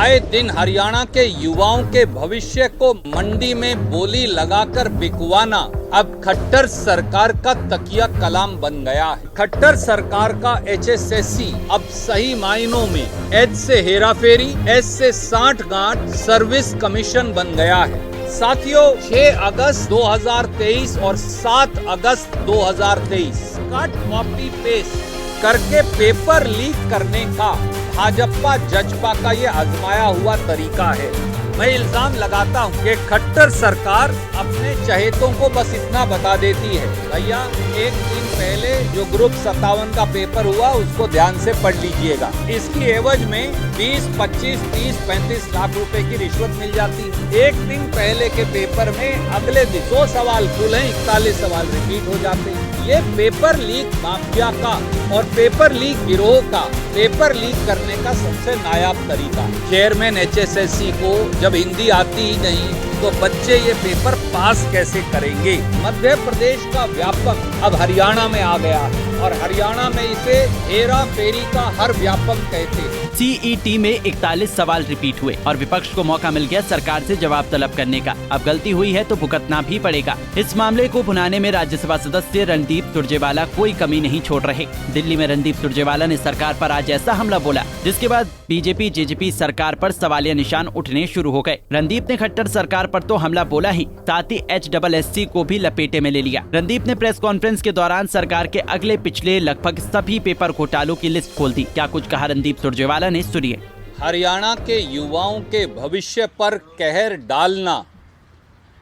आए दिन हरियाणा के युवाओं के भविष्य को मंडी में बोली लगाकर बिकवाना अब खट्टर सरकार का तकिया कलाम बन गया है। खट्टर सरकार का HSSC अब सही मायनों में H से हेराफेरी, S से साठ गांठ सर्विस कमीशन बन गया है। साथियों, 6 अगस्त 2023 और 7 अगस्त 2023 कट कॉपी पेस्ट करके पेपर लीक करने का भाजपा जजपा का ये आजमाया हुआ तरीका है। मैं इल्जाम लगाता हूँ कि खट्टर सरकार अपने चहेतों को बस इतना बता देती है, भैया एक दिन पहले जो ग्रुप 57 का पेपर हुआ उसको ध्यान से पढ़ लीजिएगा। इसकी एवज में 20, 25, 30, 35 लाख रुपए की रिश्वत मिल जाती है। एक दिन पहले के पेपर में अगले दिन 2 सवाल फुल हैं, 41 सवाल रिपीट हो जाते हैं। ये पेपर लीक माफिया का और पेपर लीक गिरोह का पेपर लीक करने का सबसे नायाब तरीका है। चेयरमैन HSSC को जब हिंदी आती ही नहीं तो बच्चे ये पेपर पास कैसे करेंगे। मध्य प्रदेश का व्यापक अब हरियाणा में आ गया है और हरियाणा में इसे हेरा फेरी का हर व्यापक कहते हैं। CET में 41 सवाल रिपीट हुए और विपक्ष को मौका मिल गया सरकार से जवाब तलब करने का। अब गलती हुई है तो भुगतना भी पड़ेगा। इस मामले को भुनाने में राज्यसभा सदस्य रणदीप सुरजेवाला कोई कमी नहीं छोड़ रहे। दिल्ली में रणदीप सुरजेवाला ने सरकार पर आज ऐसा हमला बोला जिसके बाद बीजेपी JJP सरकार पर सवालिया निशान उठने शुरू हो गए। रणदीप ने खट्टर सरकार पर तो हमला बोला ही, साथ ही HSSC को भी लपेटे में ले लिया। रणदीप ने प्रेस कॉन्फ्रेंस के दौरान सरकार के अगले पिछले लगभग सभी पेपर घोटालों की लिस्ट खोल दी। क्या कुछ कहा रणदीप सुरजेवाला ने, सुनिए। हरियाणा के युवाओं के भविष्य पर कहर डालना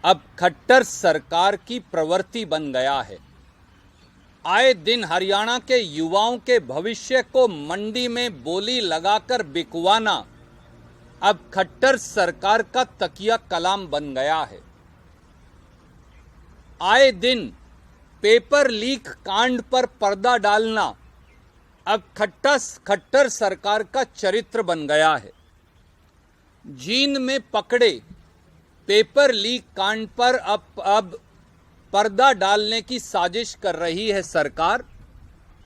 अब खट्टर सरकार की प्रवृत्ति बन गया है। आए दिन हरियाणा के युवाओं के भविष्य को मंडी में बोली लगाकर बिकवाना अब खट्टर सरकार का तकिया कलाम बन गया है। आए दिन पेपर लीक कांड पर पर्दा डालना अब खट्टर सरकार का चरित्र बन गया है। जींद में पकड़े पेपर लीक कांड पर अब पर्दा डालने की साजिश कर रही है सरकार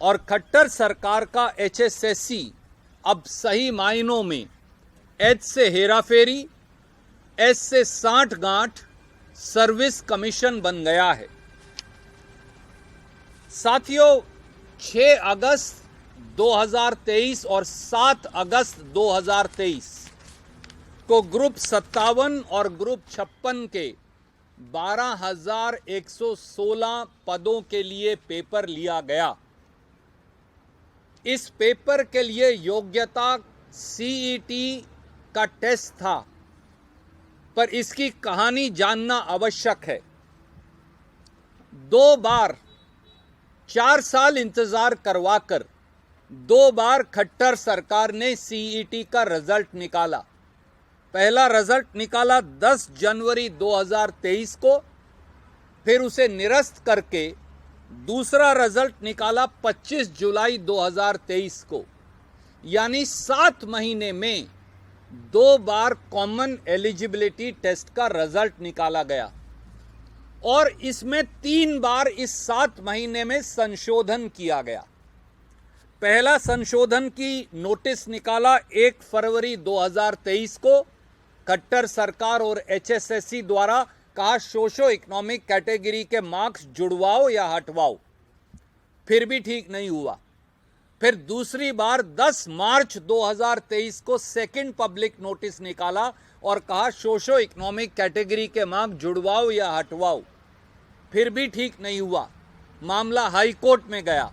और खट्टर सरकार का HSSC अब सही मायनों में H से हेराफेरी, S से साठ गांठ सर्विस कमीशन बन गया है। साथियों, 6 अगस्त 2023 और 7 अगस्त 2023 को ग्रुप 57 और ग्रुप 56 के 12,116 पदों के लिए पेपर लिया गया। इस पेपर के लिए योग्यता CET का टेस्ट था, पर इसकी कहानी जानना आवश्यक है। 2 बार 4 साल इंतजार करवाकर 2 बार खट्टर सरकार ने CET का रिजल्ट निकाला। पहला रिजल्ट निकाला 10 जनवरी 2023 को, फिर उसे निरस्त करके दूसरा रिजल्ट निकाला 25 जुलाई 2023 को। यानी 7 महीने में 2 बार कॉमन एलिजिबिलिटी टेस्ट का रिजल्ट निकाला गया और इसमें 3 बार इस 7 महीने में संशोधन किया गया। पहला संशोधन की नोटिस निकाला 1 फरवरी 2023 को। खट्टर सरकार और HSSC द्वारा कहा सोशो इकोनॉमिक कैटेगरी के मार्क्स जुड़वाओ या हटवाओ, फिर भी ठीक नहीं हुआ। फिर दूसरी बार 10 मार्च 2023 को सेकंड पब्लिक नोटिस निकाला और कहा सोशो इकोनॉमिक कैटेगरी के मार्क्स जुड़वाओ या हटवाओ, फिर भी ठीक नहीं हुआ। मामला हाई कोर्ट में गया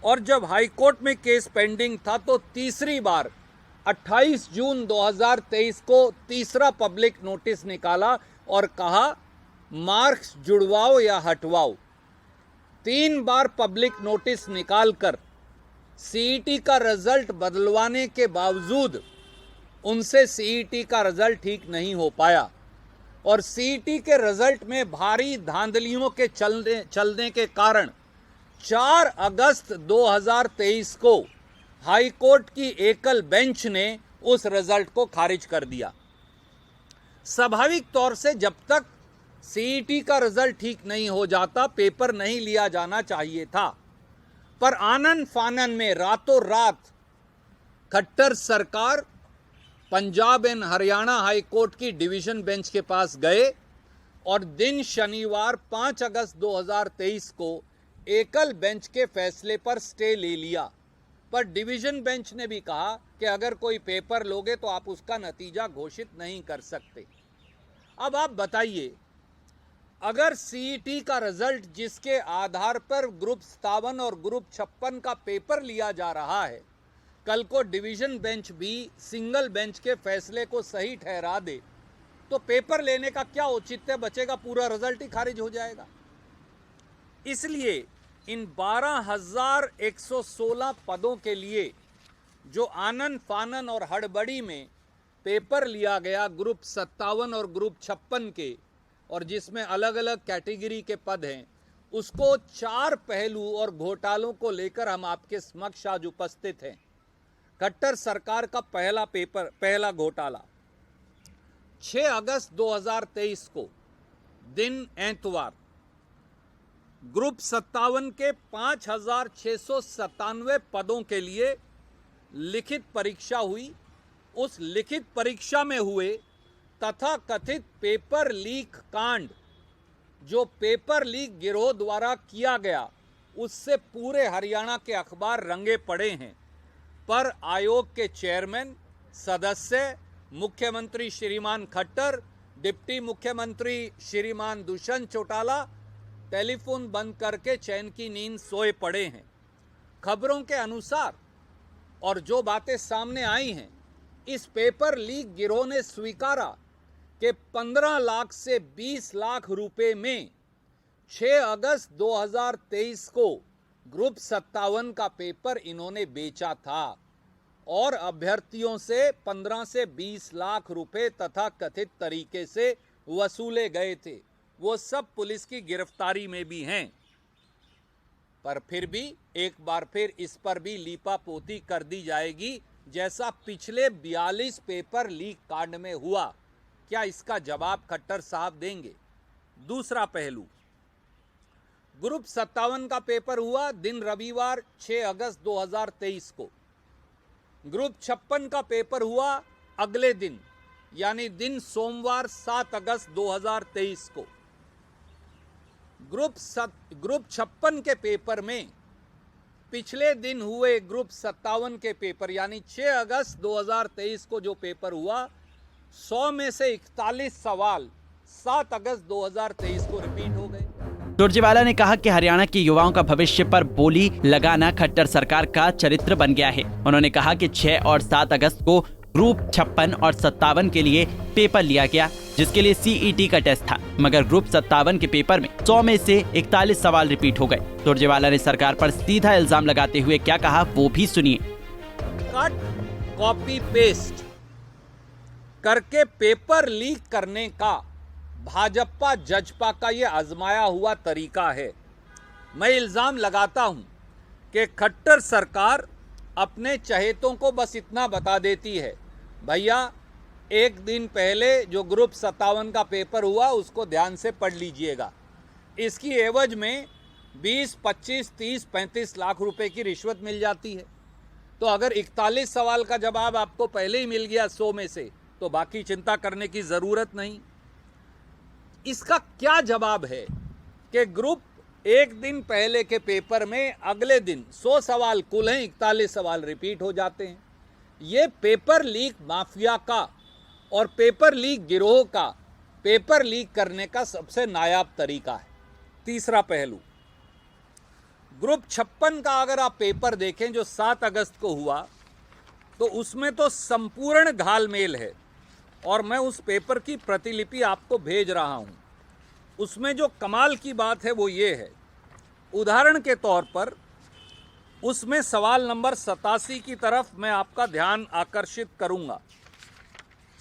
और जब हाई कोर्ट में केस पेंडिंग था तो तीसरी बार 28 जून 2023 को तीसरा पब्लिक नोटिस निकाला और कहा मार्क्स जुड़वाओ या हटवाओ। 3 बार पब्लिक नोटिस निकालकर CET का रिजल्ट बदलवाने के बावजूद उनसे CET का रिजल्ट ठीक नहीं हो पाया और CET के रिजल्ट में भारी धांधलियों के चलने के कारण 4 अगस्त 2023 को हाई कोर्ट की एकल बेंच ने उस रिजल्ट को खारिज कर दिया। स्वाभाविक तौर से जब तक CET का रिजल्ट ठीक नहीं हो जाता पेपर नहीं लिया जाना चाहिए था, पर आनन फानन में रातों रात खट्टर सरकार Punjab and Haryana high court की डिवीजन बेंच के पास गए और दिन शनिवार 5 अगस्त 2023 को एकल बेंच के फैसले पर स्टे ले लिया। पर डिवीजन बेंच ने भी कहा कि अगर कोई पेपर लोगे तो आप उसका नतीजा घोषित नहीं कर सकते। अब आप बताइए, अगर सीईटी का रिजल्ट जिसके आधार पर ग्रुप 57 और ग्रुप 56 का पेपर लिया जा रहा है, कल को डिवीजन बेंच भी सिंगल बेंच के फैसले को सही ठहरा दे तो पेपर लेने का क्या औचित्य बचेगा? पूरा रिजल्ट ही खारिज हो जाएगा। इसलिए इन 12,116 पदों के लिए जो आनन फानन और हड़बड़ी में पेपर लिया गया ग्रुप 57 और ग्रुप 56 के, और जिसमें अलग अलग कैटेगरी के पद हैं, उसको 4 पहलू और घोटालों को लेकर हम आपके समक्ष आज उपस्थित हैं। खट्टर सरकार का पहला घोटाला 6 अगस्त 2023 को दिन एतवार ग्रुप 57 के 5,697 पदों के लिए लिखित परीक्षा हुई। उस लिखित परीक्षा में हुए तथा कथित पेपर लीक कांड, जो पेपर लीक गिरोह द्वारा किया गया, उससे पूरे हरियाणा के अखबार रंगे पड़े हैं। पर आयोग के चेयरमैन, सदस्य, मुख्यमंत्री श्रीमान खट्टर, डिप्टी मुख्यमंत्री श्रीमान दुष्यंत चौटाला टेलीफोन बंद करके चैन की नींद सोए पड़े हैं। खबरों के अनुसार और जो बातें सामने आई हैं, इस पेपर लीक गिरोह ने स्वीकारा कि 15 लाख से 20 लाख रुपए में 6 अगस्त 2023 को ग्रुप 57 का पेपर इन्होंने बेचा था और अभ्यर्थियों से 15 से 20 लाख रुपए तथा कथित तरीके से वसूले गए थे। वो सब पुलिस की गिरफ्तारी में भी हैं। पर फिर भी एक बार फिर इस पर भी लीपापोती कर दी जाएगी, जैसा पिछले 42 पेपर लीक कांड में हुआ। क्या इसका जवाब खट्टर साहब देंगे? दूसरा पहलू, ग्रुप 57 का पेपर हुआ दिन रविवार 6 अगस्त 2023 को। ग्रुप 56 का पेपर हुआ अगले दिन, यानी दिन सोमवार 7 अगस्त 2023 को। ग्रुप 56 के पेपर में पिछले दिन हुए ग्रुप 57 के पेपर, यानी 6 अगस्त 2023 को जो पेपर हुआ, 100 में से 41 सवाल 7 अगस्त 2023 को रिपीट हो गए। सुरजेवाला ने कहा कि हरियाणा के युवाओं का भविष्य पर बोली लगाना खट्टर सरकार का चरित्र बन गया है। उन्होंने कहा कि 6 और 7 अगस्त को ग्रुप 56 और 57 के लिए पेपर लिया गया, जिसके लिए सीईटी का टेस्ट था, मगर ग्रुप 57 के पेपर में 100 में से 41 सवाल रिपीट हो गए। सुरजेवाला ने सरकार पर सीधा इल्जाम लगाते हुए क्या कहा, वो भी सुनिए। कट कॉपी पेस्ट करके पेपर लीक करने का भाजपा जजपा का ये आजमाया हुआ तरीका है। मैं इल्जाम लगाता हूं कि खट्टर सरकार अपने चहेतों को बस इतना बता देती है, भैया एक दिन पहले जो ग्रुप 57 का पेपर हुआ उसको ध्यान से पढ़ लीजिएगा। इसकी एवज में 20, 25, 30, 35 लाख रुपए की रिश्वत मिल जाती है। तो अगर 41 सवाल का जवाब आपको पहले ही मिल गया 100 में से, तो बाकी चिंता करने की ज़रूरत नहीं। इसका क्या जवाब है कि ग्रुप एक दिन पहले के पेपर में अगले दिन 100 सवाल कुल हैं, 41 सवाल रिपीट हो जाते हैं। ये पेपर लीक माफिया का और पेपर लीक गिरोह का पेपर लीक करने का सबसे नायाब तरीका है। तीसरा पहलू, ग्रुप 56 का अगर आप पेपर देखें जो 7 अगस्त को हुआ, तो उसमें तो संपूर्ण घालमेल है और मैं उस पेपर की प्रतिलिपि आपको भेज रहा हूं। उसमें जो कमाल की बात है वो ये है, उदाहरण के तौर पर उसमें सवाल नंबर 87 की तरफ मैं आपका ध्यान आकर्षित करूंगा।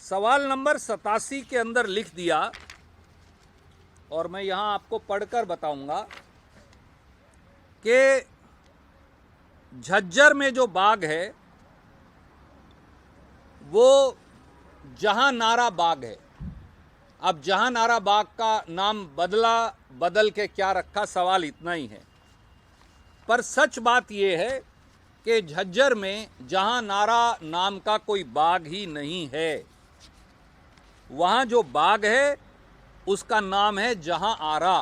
सवाल नंबर 87 के अंदर लिख दिया, और मैं यहां आपको पढ़कर बताऊंगा कि झज्जर में जो बाग है वो जहांनारा बाग है। अब जहांनारा बाग का नाम बदल के क्या रखा, सवाल इतना ही है। पर सच बात यह है कि झज्जर में जहां नारा नाम का कोई बाग ही नहीं है, वहां जो बाग है उसका नाम है जहां आरा।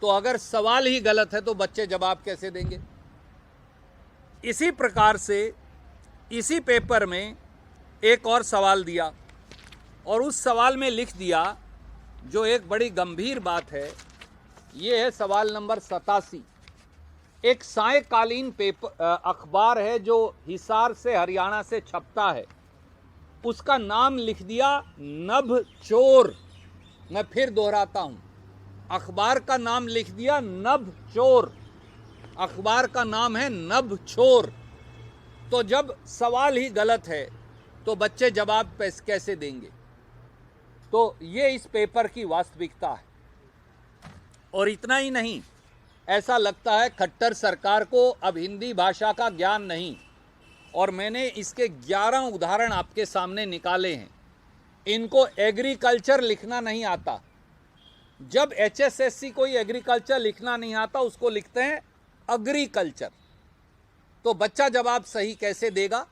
तो अगर सवाल ही गलत है तो बच्चे जवाब कैसे देंगे? इसी प्रकार से इसी पेपर में एक और सवाल दिया और उस सवाल में लिख दिया, जो एक बड़ी गंभीर बात है, ये है सवाल नंबर 87। एक सायकालीन पेपर अखबार है जो हिसार से हरियाणा से छपता है, उसका नाम लिख दिया नभचोर। मैं फिर दोहराता हूं, अखबार का नाम लिख दिया नभचोर, अखबार का नाम है नभचोर। तो जब सवाल ही गलत है तो बच्चे जवाब कैसे देंगे? तो ये इस पेपर की वास्तविकता है। और इतना ही नहीं, ऐसा लगता है खट्टर सरकार को अब हिंदी भाषा का ज्ञान नहीं। और मैंने इसके 11 उदाहरण आपके सामने निकाले हैं। इनको एग्रीकल्चर लिखना नहीं आता। जब HSSC कोई एग्रीकल्चर लिखना नहीं आता, उसको लिखते हैं एग्रीकल्चर। तो बच्चा जवाब सही कैसे देगा?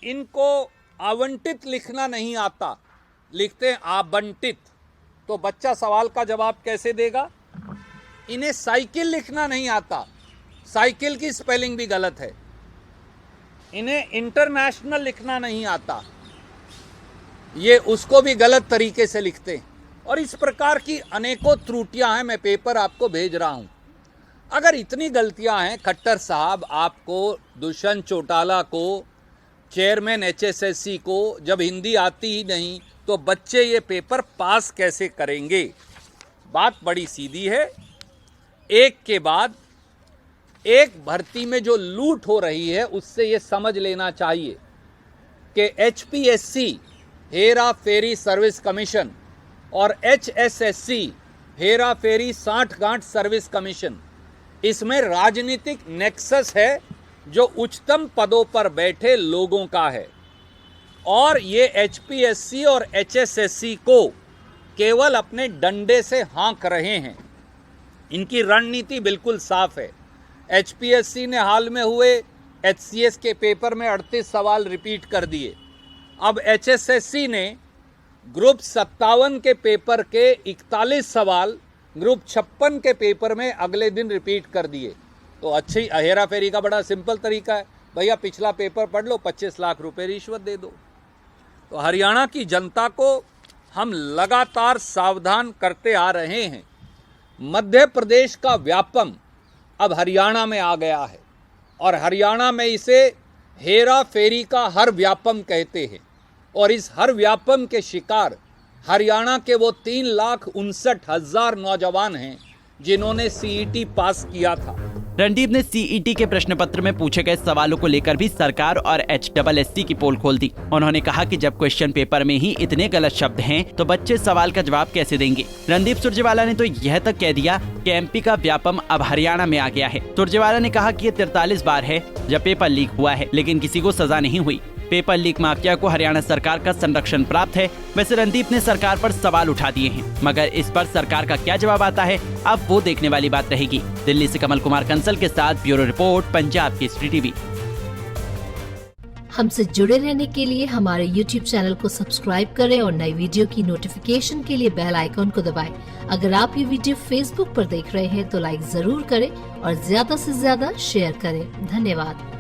इनको आवंटित लिखना नहीं आता, लिखते हैं आवंटित। तो बच्चा सवाल का जवाब कैसे देगा? इन्हें साइकिल लिखना नहीं आता, साइकिल की स्पेलिंग भी गलत है। इन्हें इंटरनेशनल लिखना नहीं आता, ये उसको भी गलत तरीके से लिखते हैं। और इस प्रकार की अनेकों त्रुटियां हैं। मैं पेपर आपको भेज रहा हूं। अगर इतनी गलतियां हैं, खट्टर साहब आपको, दुष्यंत चौटाला को, चेयरमैन HSSC को जब हिंदी आती ही नहीं, तो बच्चे ये पेपर पास कैसे करेंगे? बात बड़ी सीधी है। एक के बाद एक भर्ती में जो लूट हो रही है, उससे ये समझ लेना चाहिए कि HPSC Hera ferry service commission और HSSC हेरा फेरी साठगांठ सर्विस कमीशन, इसमें राजनीतिक नेक्सस है जो उच्चतम पदों पर बैठे लोगों का है। और ये HPSC और HSSC को केवल अपने डंडे से हाँक रहे हैं। इनकी रणनीति बिल्कुल साफ है। HPSC ने हाल में हुए HCS के पेपर में 38 सवाल रिपीट कर दिए। अब HSSC ने ग्रुप 57 के पेपर के 41 सवाल ग्रुप 56 के पेपर में अगले दिन रिपीट कर दिए। तो अच्छी हेरा फेरी का बड़ा सिंपल तरीका है, भैया पिछला पेपर पढ़ लो, 25 लाख रुपए रिश्वत दे दो। तो हरियाणा की जनता को हम लगातार सावधान करते आ रहे हैं। मध्य प्रदेश का व्यापम अब हरियाणा में आ गया है और हरियाणा में इसे हेरा फेरी का हर व्यापम कहते हैं। और इस हर व्यापम के शिकार हरियाणा के वो 3,59,000 नौजवान हैं जिन्होंने CET पास किया था। रणदीप ने CET के प्रश्न पत्र में पूछे गए सवालों को लेकर भी सरकार और HSSC की पोल खोल दी। उन्होंने कहा कि जब क्वेश्चन पेपर में ही इतने गलत शब्द हैं, तो बच्चे सवाल का जवाब कैसे देंगे? रणदीप सुरजेवाला ने तो यह तक कह दिया कि MP का व्यापम अब हरियाणा में आ गया है। सुरजेवाला ने कहा कि ये 43 बार है जब पेपर लीक हुआ है, लेकिन किसी को सजा नहीं हुई। पेपर लीक माफिया को हरियाणा सरकार का संरक्षण प्राप्त है। वैसे रणदीप ने सरकार पर सवाल उठा दिए हैं, मगर इस पर सरकार का क्या जवाब आता है, अब वो देखने वाली बात रहेगी। दिल्ली से कमल कुमार कंसल के साथ bureau report, Punjab Kesari TV. हमसे जुड़े रहने के लिए हमारे YouTube चैनल को सब्सक्राइब करें और नई वीडियो की नोटिफिकेशन के लिए बेल आइकॉन को दबाएं। अगर आप ये वीडियो Facebook पर देख रहे हैं तो लाइक जरूर करें और ज्यादा से ज्यादा शेयर करें। धन्यवाद।